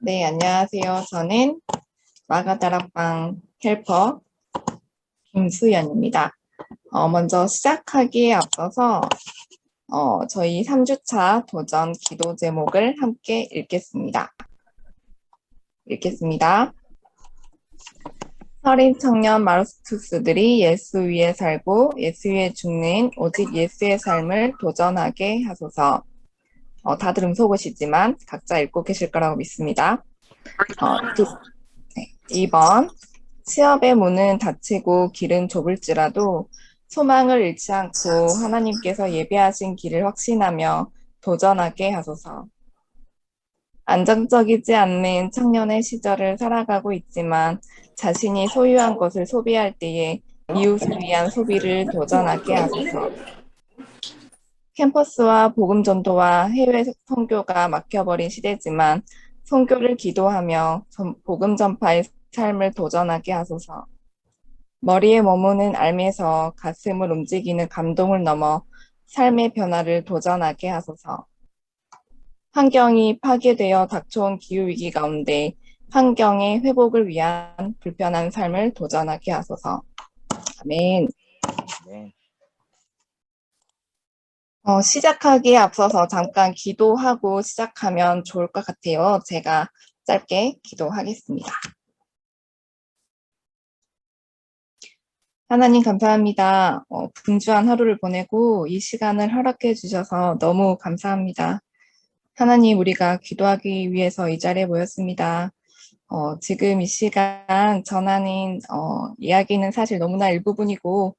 네, 안녕하세요. 저는 마가다락방 헬퍼 김수연입니다. 먼저 시작하기에 앞서서 저희 3주차 도전 기도 제목을 함께 읽겠습니다. 서린 청년 마르스투스들이 예수 위에 살고 예수 위에 죽는 오직 예수의 삶을 도전하게 하소서. 다들 음소거시지만 각자 읽고 계실 거라고 믿습니다. 2번 취업의 문은 닫히고 길은 좁을지라도 소망을 잃지 않고 하나님께서 예비하신 길을 확신하며 도전하게 하소서. 안정적이지 않는 청년의 시절을 살아가고 있지만 자신이 소유한 것을 소비할 때에 이웃을 위한 소비를 도전하게 하소서. 캠퍼스와 복음 전도와 해외 선교가 막혀버린 시대지만 선교를 기도하며 복음 전파의 삶을 도전하게 하소서. 머리에 머무는 알매에서 가슴을 움직이는 감동을 넘어 삶의 변화를 도전하게 하소서. 환경이 파괴되어 닥쳐온 기후위기 가운데 환경의 회복을 위한 불편한 삶을 도전하게 하소서. 아멘. 네. 시작하기에 앞서서 잠깐 기도하고 시작하면 좋을 것 같아요. 제가 짧게 기도하겠습니다. 하나님 감사합니다. 분주한 하루를 보내고 이 시간을 허락해 주셔서 너무 감사합니다. 하나님, 우리가 기도하기 위해서 이 자리에 모였습니다. 지금 이 시간 전하는 이야기는 사실 너무나 일부분이고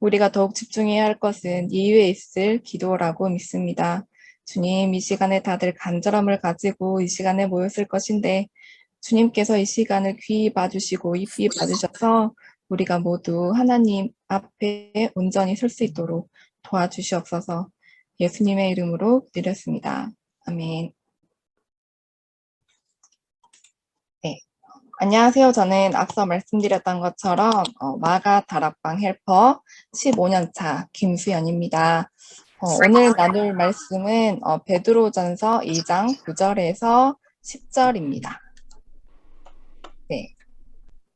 우리가 더욱 집중해야 할 것은 이후에 있을 기도라고 믿습니다. 주님, 이 시간에 다들 간절함을 가지고 이 시간에 모였을 것인데 주님께서 이 시간을 귀히 봐주시고 입히 봐주셔서 우리가 모두 하나님 앞에 온전히 설 수 있도록 도와주시옵소서. 예수님의 이름으로 드렸습니다. 아멘. 네. 안녕하세요. 저는 앞서 말씀드렸던 것처럼 마가 다락방 헬퍼 15년차 김수연입니다. 오늘 나눌 말씀은 베드로전서 2장 9절에서 10절입니다. 네,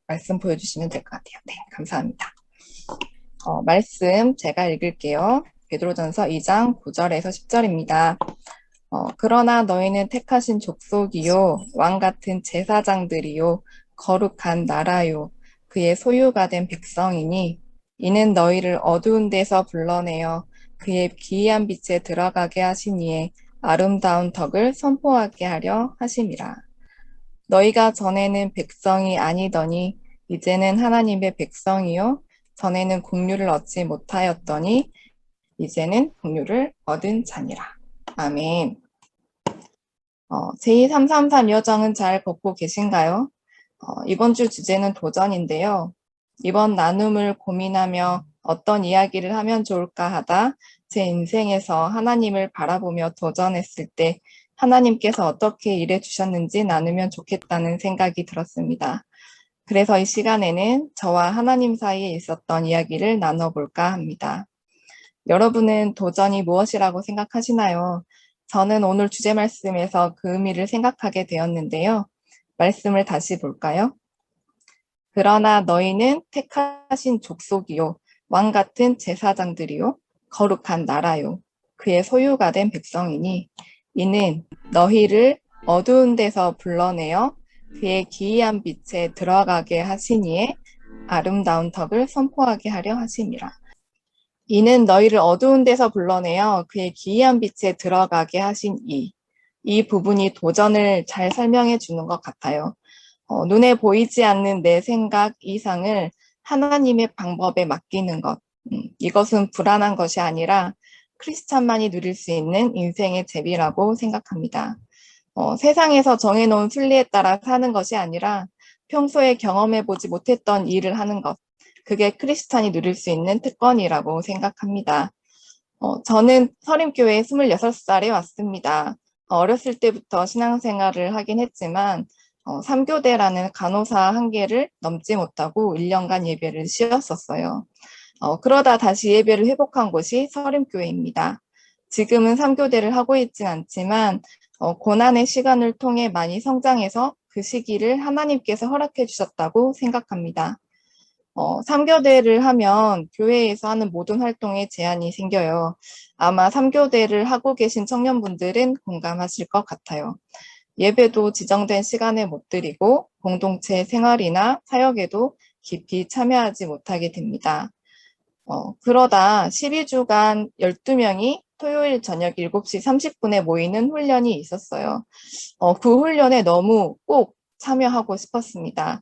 말씀 보여주시면 될 것 같아요. 네, 감사합니다. 말씀 제가 읽을게요. 베드로전서 2장 9절에서 10절입니다. 그러나 너희는 택하신 족속이요 왕 같은 제사장들이요 거룩한 나라요 그의 소유가 된 백성이니 이는 너희를 어두운 데서 불러내어 그의 기이한 빛에 들어가게 하시니에 아름다운 덕을 선포하게 하려 하심이라. 너희가 전에는 백성이 아니더니 이제는 하나님의 백성이요 전에는 국류를 얻지 못하였더니 이제는 국류를 얻은 자니라. 아멘. 제2333 여정은 잘 걷고 계신가요? 이번 주 주제는 도전인데요. 이번 나눔을 고민하며 어떤 이야기를 하면 좋을까 하다 제 인생에서 하나님을 바라보며 도전했을 때 하나님께서 어떻게 일해 주셨는지 나누면 좋겠다는 생각이 들었습니다. 그래서 이 시간에는 저와 하나님 사이에 있었던 이야기를 나눠볼까 합니다. 여러분은 도전이 무엇이라고 생각하시나요? 저는 오늘 주제 말씀에서 그 의미를 생각하게 되었는데요. 말씀을 다시 볼까요? 그러나 너희는 택하신 족속이요 왕 같은 제사장들이요 거룩한 나라요 그의 소유가 된 백성이니 이는 너희를 어두운 데서 불러내어 그의 기이한 빛에 들어가게 하시니에 아름다운 덕을 선포하게 하려 하심이라. 이는 너희를 어두운 데서 불러내어 그의 기이한 빛에 들어가게 하신 이 부분이 도전을 잘 설명해 주는 것 같아요. 눈에 보이지 않는 내 생각 이상을 하나님의 방법에 맡기는 것. 이것은 불안한 것이 아니라 크리스찬만이 누릴 수 있는 인생의 재미라고 생각합니다. 세상에서 정해놓은 순리에 따라 사는 것이 아니라 평소에 경험해보지 못했던 일을 하는 것. 그게 크리스찬이 누릴 수 있는 특권이라고 생각합니다. 저는 서림교회에 26살에 왔습니다. 어렸을 때부터 신앙생활을 하긴 했지만 3교대라는 간호사 한계를 넘지 못하고 1년간 예배를 쉬었었어요. 그러다 다시 예배를 회복한 곳이 서림교회입니다. 지금은 3교대를 하고 있진 않지만 고난의 시간을 통해 많이 성장해서 그 시기를 하나님께서 허락해 주셨다고 생각합니다. 3교대를 하면 교회에서 하는 모든 활동에 제한이 생겨요. 아마 3교대를 하고 계신 청년분들은 공감하실 것 같아요. 예배도 지정된 시간에 못 드리고 공동체 생활이나 사역에도 깊이 참여하지 못하게 됩니다. 그러다 12주간 12명이 토요일 저녁 7시 30분에 모이는 훈련이 있었어요. 그 훈련에 너무 꼭 참여하고 싶었습니다.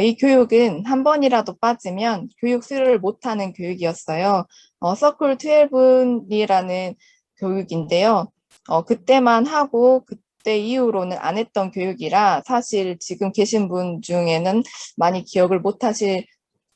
이 교육은 한 번이라도 빠지면 교육 수료를 못하는 교육이었어요. 서클 12이라는 교육인데요. 그때만 하고 그때 이후로는 안 했던 교육이라 사실 지금 계신 분 중에는 많이 기억을 못 하실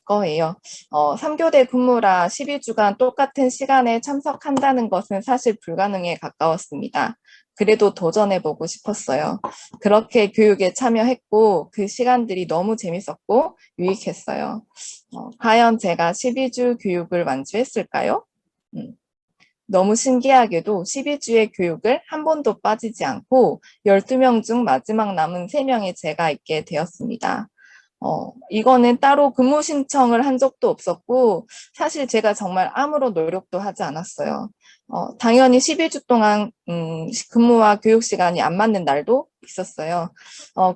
거예요. 3교대 근무라 12주간 똑같은 시간에 참석한다는 것은 사실 불가능에 가까웠습니다. 그래도 도전해보고 싶었어요. 그렇게 교육에 참여했고 그 시간들이 너무 재밌었고 유익했어요. 과연 제가 12주 교육을 완주했을까요? 너무 신기하게도 12주의 교육을 한 번도 빠지지 않고 12명 중 마지막 남은 3명의 제가 있게 되었습니다. 이거는 따로 근무 신청을 한 적도 없었고, 사실 제가 정말 아무런 노력도 하지 않았어요. 당연히 12주 동안, 근무와 교육 시간이 안 맞는 날도 있었어요.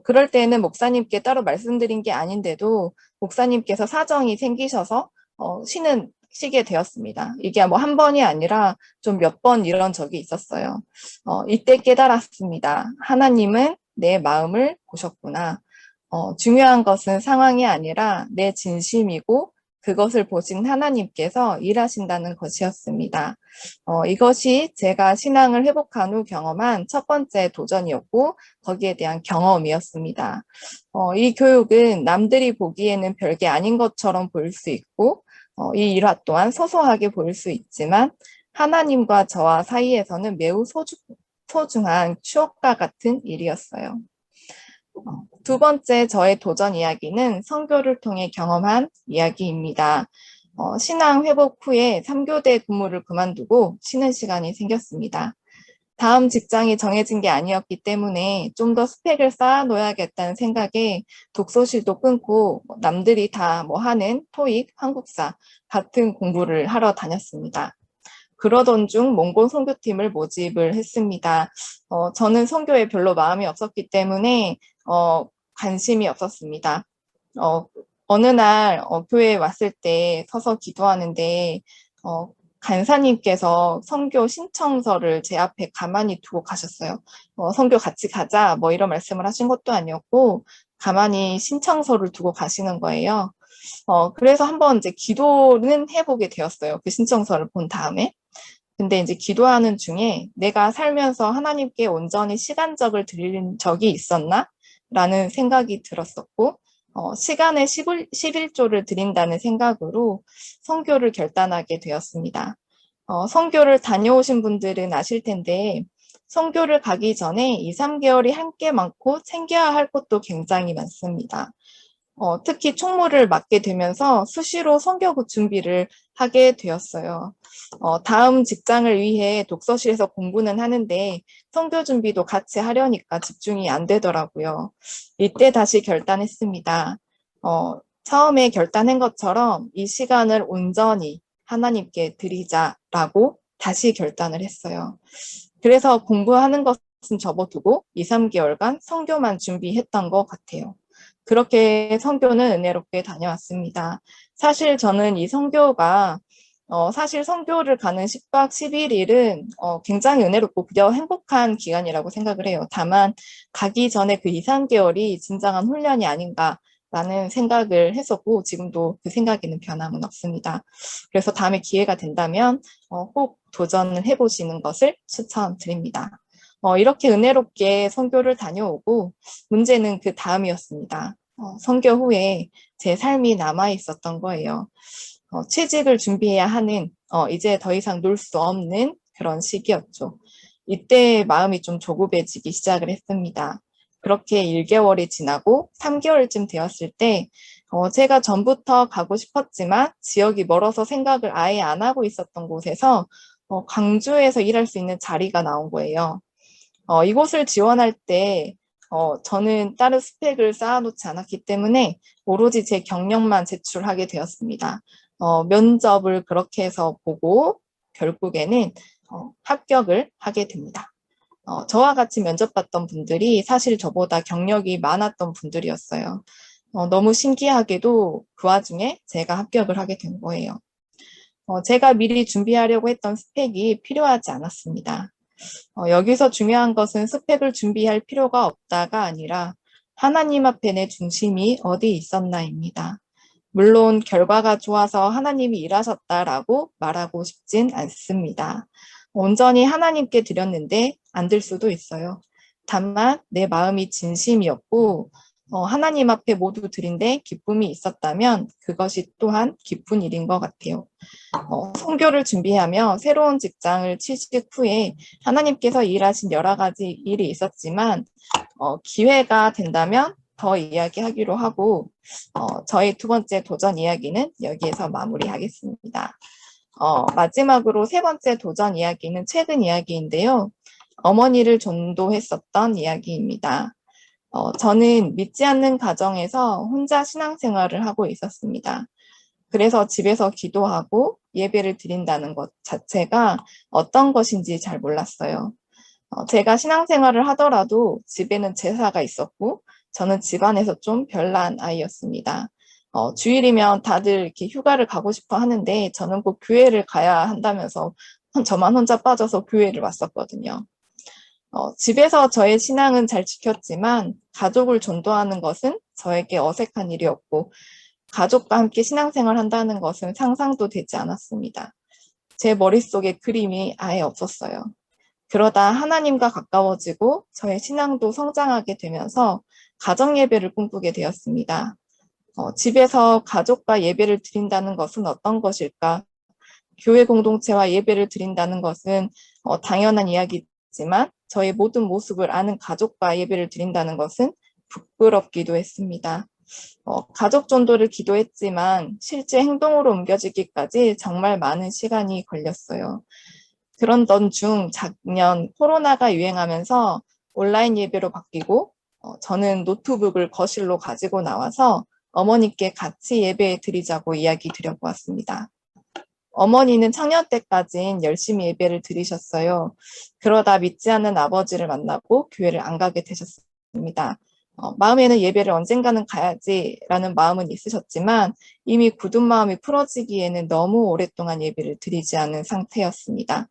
그럴 때는 목사님께 따로 말씀드린 게 아닌데도, 목사님께서 사정이 생기셔서, 쉬게 되었습니다. 이게 뭐 한 번이 아니라 좀 몇 번 이런 적이 있었어요. 이때 깨달았습니다. 하나님은 내 마음을 보셨구나. 중요한 것은 상황이 아니라 내 진심이고 그것을 보신 하나님께서 일하신다는 것이었습니다. 이것이 제가 신앙을 회복한 후 경험한 첫 번째 도전이었고 거기에 대한 경험이었습니다. 이 교육은 남들이 보기에는 별게 아닌 것처럼 보일 수 있고 이 일화 또한 소소하게 보일 수 있지만 하나님과 저와 사이에서는 매우 소중한 추억과 같은 일이었어요. 두 번째 저의 도전 이야기는 선교를 통해 경험한 이야기입니다. 신앙 회복 후에 3교대 근무를 그만두고 쉬는 시간이 생겼습니다. 다음 직장이 정해진 게 아니었기 때문에 좀 더 스펙을 쌓아놓아야겠다는 생각에 독서실도 끊고 남들이 다 뭐 하는 토익, 한국사 같은 공부를 하러 다녔습니다. 그러던 중 몽골 선교팀을 모집을 했습니다. 저는 선교에 별로 마음이 없었기 때문에 관심이 없었습니다. 어, 어느 날 교회에 왔을 때 서서 기도하는데 간사님께서 선교 신청서를 제 앞에 가만히 두고 가셨어요. 선교 같이 가자 뭐 이런 말씀을 하신 것도 아니었고 가만히 신청서를 두고 가시는 거예요. 그래서 한번 이제 기도는 해보게 되었어요. 그 신청서를 본 다음에. 근데 이제 기도하는 중에 내가 살면서 하나님께 온전히 시간적을 드린 적이 있었나? 라는 생각이 들었었고, 시간의 11조를 드린다는 생각으로 선교를 결단하게 되었습니다. 선교를 다녀오신 분들은 아실 텐데, 선교를 가기 전에 2, 3개월이 함께 많고 챙겨야 할 것도 굉장히 많습니다. 특히 총무를 맡게 되면서 수시로 선교 준비를 하게 되었어요. 다음 직장을 위해 독서실에서 공부는 하는데 선교 준비도 같이 하려니까 집중이 안 되더라고요. 이때 다시 결단했습니다. 처음에 결단한 것처럼 이 시간을 온전히 하나님께 드리자라고 다시 결단을 했어요. 그래서 공부하는 것은 접어두고 2, 3개월간 선교만 준비했던 것 같아요. 그렇게 선교는 은혜롭게 다녀왔습니다. 사실 저는 이 선교가 사실 선교를 가는 10박 11일은 굉장히 은혜롭고 그저 행복한 기간이라고 생각을 해요. 다만 가기 전에 그 2, 3개월이 진정한 훈련이 아닌가라는 생각을 했었고 지금도 그 생각에는 변함은 없습니다. 그래서 다음에 기회가 된다면 꼭 도전을 해보시는 것을 추천드립니다. 이렇게 은혜롭게 선교를 다녀오고 문제는 그 다음이었습니다. 선교 후에 제 삶이 남아 있었던 거예요. 취직을 준비해야 하는 이제 더 이상 놀 수 없는 그런 시기였죠. 이때 마음이 좀 조급해지기 시작을 했습니다. 그렇게 1개월이 지나고 3개월쯤 되었을 때 제가 전부터 가고 싶었지만 지역이 멀어서 생각을 아예 안 하고 있었던 곳에서 광주에서 일할 수 있는 자리가 나온 거예요. 이곳을 지원할 때 저는 다른 스펙을 쌓아놓지 않았기 때문에 오로지 제 경력만 제출하게 되었습니다. 면접을 그렇게 해서 보고 결국에는 합격을 하게 됩니다. 저와 같이 면접봤던 분들이 사실 저보다 경력이 많았던 분들이었어요. 너무 신기하게도 그 와중에 제가 합격을 하게 된 거예요. 제가 미리 준비하려고 했던 스펙이 필요하지 않았습니다. 여기서 중요한 것은 스펙을 준비할 필요가 없다가 아니라 하나님 앞에 내 중심이 어디 있었나입니다. 물론 결과가 좋아서 하나님이 일하셨다라고 말하고 싶진 않습니다. 온전히 하나님께 드렸는데 안 될 수도 있어요. 다만 내 마음이 진심이었고 하나님 앞에 모두 드린데 기쁨이 있었다면 그것이 또한 기쁜 일인 것 같아요. 선교를 준비하며 새로운 직장을 취직 후에 하나님께서 일하신 여러 가지 일이 있었지만 기회가 된다면 더 이야기하기로 하고 저의 두 번째 도전 이야기는 여기에서 마무리하겠습니다. 마지막으로 세 번째 도전 이야기는 최근 이야기인데요. 어머니를 전도했었던 이야기입니다. 저는 믿지 않는 가정에서 혼자 신앙생활을 하고 있었습니다. 그래서 집에서 기도하고 예배를 드린다는 것 자체가 어떤 것인지 잘 몰랐어요. 제가 신앙생활을 하더라도 집에는 제사가 있었고 저는 집안에서 좀 별난 아이였습니다. 주일이면 다들 이렇게 휴가를 가고 싶어 하는데 저는 꼭 교회를 가야 한다면서 저만 혼자 빠져서 교회를 왔었거든요. 집에서 저의 신앙은 잘 지켰지만 가족을 전도하는 것은 저에게 어색한 일이었고 가족과 함께 신앙생활 한다는 것은 상상도 되지 않았습니다. 제 머릿속에 그림이 아예 없었어요. 그러다 하나님과 가까워지고 저의 신앙도 성장하게 되면서 가정 예배를 꿈꾸게 되었습니다. 집에서 가족과 예배를 드린다는 것은 어떤 것일까? 교회 공동체와 예배를 드린다는 것은 당연한 이야기지만 저의 모든 모습을 아는 가족과 예배를 드린다는 것은 부끄럽기도 했습니다. 가족 전도를 기도했지만 실제 행동으로 옮겨지기까지 정말 많은 시간이 걸렸어요. 그런던 중 작년 코로나가 유행하면서 온라인 예배로 바뀌고 저는 노트북을 거실로 가지고 나와서 어머니께 같이 예배 드리자고 이야기 드려보았습니다. 어머니는 청년 때까진 열심히 예배를 드리셨어요. 그러다 믿지 않는 아버지를 만나고 교회를 안 가게 되셨습니다. 마음에는 예배를 언젠가는 가야지라는 마음은 있으셨지만 이미 굳은 마음이 풀어지기에는 너무 오랫동안 예배를 드리지 않은 상태였습니다.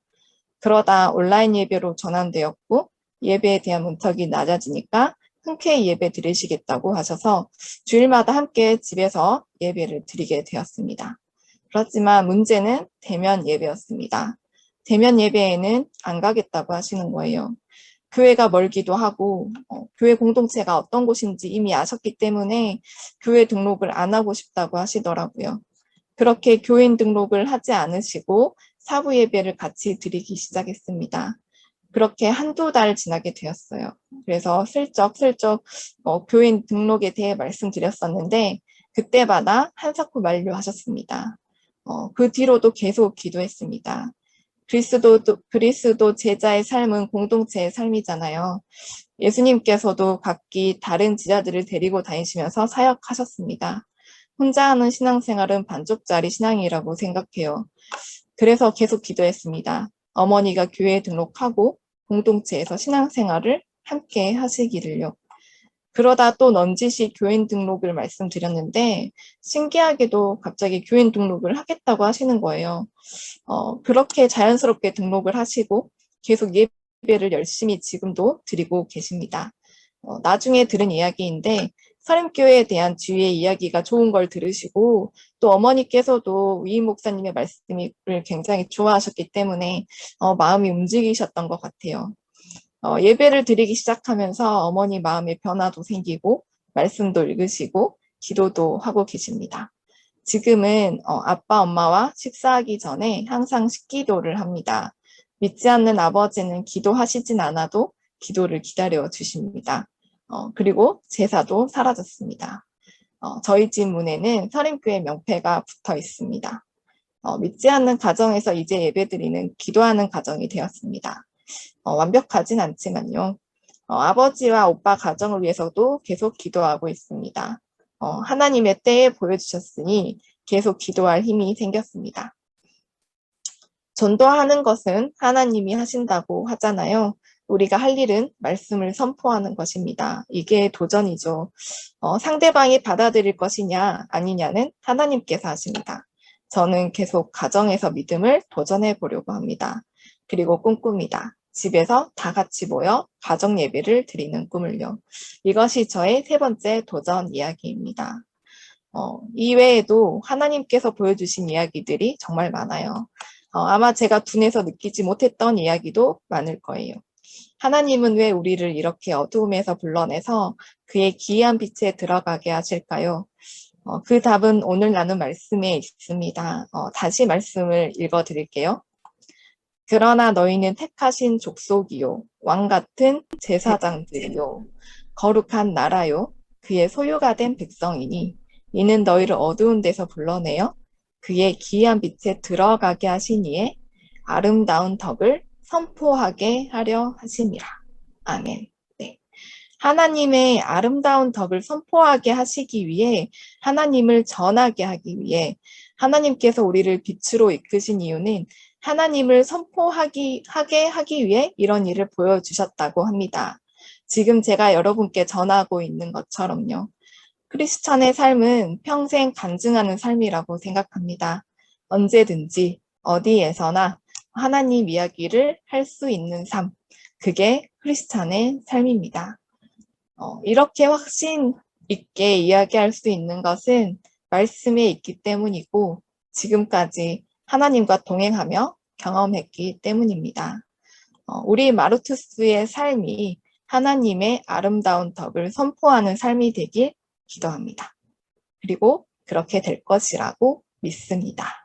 그러다 온라인 예배로 전환되었고 예배에 대한 문턱이 낮아지니까 흔쾌히 예배 드리시겠다고 하셔서 주일마다 함께 집에서 예배를 드리게 되었습니다. 그렇지만 문제는 대면 예배였습니다. 대면 예배에는 안 가겠다고 하시는 거예요. 교회가 멀기도 하고 교회 공동체가 어떤 곳인지 이미 아셨기 때문에 교회 등록을 안 하고 싶다고 하시더라고요. 그렇게 교인 등록을 하지 않으시고 사부 예배를 같이 드리기 시작했습니다. 그렇게 한두 달 지나게 되었어요. 그래서 슬쩍슬쩍 교인 등록에 대해 말씀드렸었는데 그때마다 한사코 만류하셨습니다. 그 뒤로도 계속 기도했습니다. 그리스도 제자의 삶은 공동체의 삶이잖아요. 예수님께서도 각기 다른 제자들을 데리고 다니시면서 사역하셨습니다. 혼자 하는 신앙생활은 반쪽짜리 신앙이라고 생각해요. 그래서 계속 기도했습니다. 어머니가 교회에 등록하고 공동체에서 신앙생활을 함께 하시기를요. 그러다 또 넌지시 교인 등록을 말씀드렸는데 신기하게도 갑자기 교인 등록을 하겠다고 하시는 거예요. 그렇게 자연스럽게 등록을 하시고 계속 예배를 열심히 지금도 드리고 계십니다. 나중에 들은 이야기인데 사림교회에 대한 주위의 이야기가 좋은 걸 들으시고 또 어머니께서도 위임 목사님의 말씀을 굉장히 좋아하셨기 때문에 마음이 움직이셨던 것 같아요. 예배를 드리기 시작하면서 어머니 마음의 변화도 생기고 말씀도 읽으시고 기도도 하고 계십니다. 지금은 아빠, 엄마와 식사하기 전에 항상 식기도를 합니다. 믿지 않는 아버지는 기도하시진 않아도 기도를 기다려 주십니다. 그리고 제사도 사라졌습니다. 저희 집 문에는 서림교회 명패가 붙어 있습니다. 믿지 않는 가정에서 이제 예배드리는 기도하는 가정이 되었습니다. 완벽하진 않지만요. 아버지와 오빠 가정을 위해서도 계속 기도하고 있습니다. 하나님의 때에 보여주셨으니 계속 기도할 힘이 생겼습니다. 전도하는 것은 하나님이 하신다고 하잖아요. 우리가 할 일은 말씀을 선포하는 것입니다. 이게 도전이죠. 상대방이 받아들일 것이냐 아니냐는 하나님께서 하십니다. 저는 계속 가정에서 믿음을 도전해 보려고 합니다. 그리고 꿈꿉니다. 집에서 다 같이 모여 가정 예배를 드리는 꿈을요. 이것이 저의 세 번째 도전 이야기입니다. 이외에도 하나님께서 보여주신 이야기들이 정말 많아요. 아마 제가 둔해서 느끼지 못했던 이야기도 많을 거예요. 하나님은 왜 우리를 이렇게 어두움에서 불러내서 그의 기이한 빛에 들어가게 하실까요? 그 답은 오늘 나눈 말씀에 있습니다. 다시 말씀을 읽어드릴게요. 그러나 너희는 택하신 족속이요, 왕 같은 제사장들이요, 거룩한 나라요, 그의 소유가 된 백성이니 이는 너희를 어두운 데서 불러내어 그의 기이한 빛에 들어가게 하시니에 아름다운 덕을 선포하게 하려 하심이라. 아멘. 네. 하나님의 아름다운 덕을 선포하게 하시기 위해, 하나님을 전하게 하기 위해, 하나님께서 우리를 빛으로 이끄신 이유는 하나님을 선포하게 하기 위해 이런 일을 보여주셨다고 합니다. 지금 제가 여러분께 전하고 있는 것처럼요. 크리스찬의 삶은 평생 간증하는 삶이라고 생각합니다. 언제든지 어디에서나 하나님 이야기를 할 수 있는 삶, 그게 크리스찬의 삶입니다. 이렇게 확신 있게 이야기할 수 있는 것은 말씀에 있기 때문이고 지금까지 하나님과 동행하며 경험했기 때문입니다. 우리 마르투스의 삶이 하나님의 아름다운 덕을 선포하는 삶이 되길 기도합니다. 그리고 그렇게 될 것이라고 믿습니다.